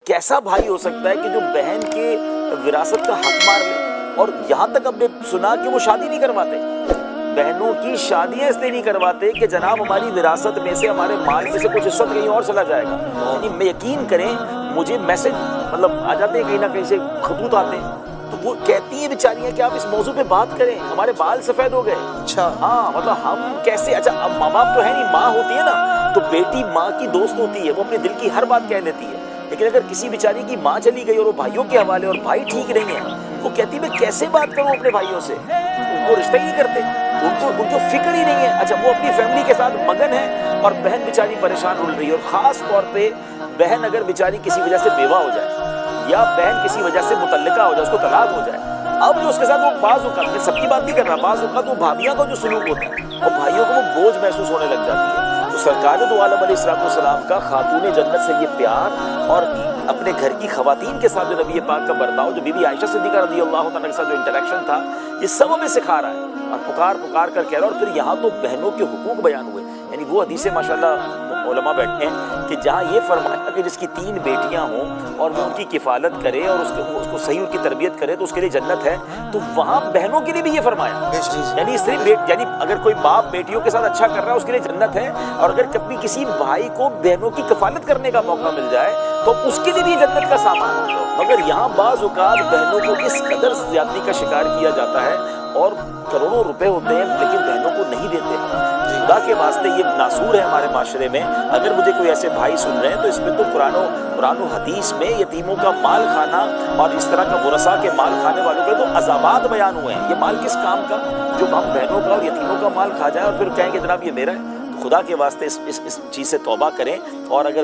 کیسا بھائی ہو سکتا ہے کہ جو بہن کے وراثت کا حق مار لے؟ اور یہاں تک اب نے سنا کہ وہ شادی نہیں کرواتے، بہنوں کی شادیاں اس لیے نہیں کرواتے کہ جناب ہماری وراثت میں سے، ہمارے مال میں سے کچھ حصہ کہیں اور چلا جائے گا۔ یعنی میں یقین کریں، مجھے میسج مطلب آ جاتے ہیں، کہیں نہ کہیں سے خطوط آتے ہیں، تو وہ کہتی ہیں بیچاریاں کہ آپ اس موضوع پہ بات کریں، ہمارے بال سفید ہو گئے۔ اچھا ہاں مطلب ہم کیسے، اچھا اب ماں باپ تو ہے نہیں، ماں ہوتی ہے نا، تو بیٹی ماں کی دوست ہوتی ہے، وہ اپنے دل کی ہر بات کہہ لیتی ہے، لیکن اگر کسی بیچاری کی ماں چلی گئی اور وہ بھائیوں کے حوالے اور بھائی ٹھیک نہیں ہے، وہ کہتی میں کیسے بات کروں اپنے بھائیوں سے، وہ رشتہ ہی نہیں کرتے، ان کو فکر ہی نہیں ہے۔ اچھا وہ اپنی فیملی کے ساتھ مگن ہے اور بہن بیچاری پریشان رول رہی ہے، اور خاص طور پہ بہن اگر بیچاری کسی وجہ سے بیوہ ہو جائے یا بہن کسی وجہ سے متعلقہ ہو جائے، اس کو طلاق ہو جائے، اب جو اس کے ساتھ وہ بعض اوقات، میں سب کی بات نہیں کر رہا، بعض اوقات وہ بھابیاں کا جو سلوک ہوتا ہے اور بھائیوں کو وہ بوجھ محسوس ہونے لگ جاتی ہے۔ تو سرکار دو عالم علیہ السلام کا خاتون جنت سے یہ پیار اور اپنے گھر کی خواتین کے ساتھ جو نبی پاک کا برتاؤ، جو بی بی عائشہ صدیقہ رضی اللہ تعالیٰ کے ساتھ جو انٹریکشن تھا، یہ سب ہمیں سکھا رہا ہے اور پکار کر کہہ رہا ہے۔ اور پھر یہاں تو بہنوں کے حقوق بیان ہوئے، یعنی وہ حدیثیں ماشاءاللہ علماء بیٹھے ہیں کہ جہاں یہ فرمایا کہ جس کی 3 بیٹیاں ہوں اور وہ ان کی کفالت کرے اور اس کو صحیح ان کی تربیت کرے تو اس کے لیے جنت ہے، تو وہاں بہنوں کے لیے بھی یہ فرمایا، یعنی صرف یعنی اگر کوئی باپ بیٹیوں کے ساتھ اچھا کر رہا ہے اس کے لیے جنت ہے، اور اگر کبھی کسی بھائی کو بہنوں کی کفالت کرنے کا موقع مل جائے تو اس کے لیے بھی جنت کا سامان ہوگا۔ مگر یہاں بعض اوقات بہنوں کو اس قدر زیادتی کا شکار کیا جاتا ہے اور کروڑوں روپے ہوتے ہیں لیکن بہنوں کو نہیں دیتے۔ خدا کے واسطے یہ ناسور ہے ہمارے معاشرے میں۔ اگر مجھے کوئی ایسے بھائی سن رہے ہیں تو اس میں تو قرآن و حدیث میں یتیموں کا مال کھانا اور اس طرح کا ورثاء کے مال کھانے والوں کے تو عذابات بیان ہوئے ہیں۔ یہ مال کس کام کا جو ہم بہنوں کا اور یتیموں کا مال کھا جائیں اور پھر کہیں کہ جناب یہ میرا ہے؟ تو خدا کے واسطے اس چیز سے توبہ کریں، اور اگر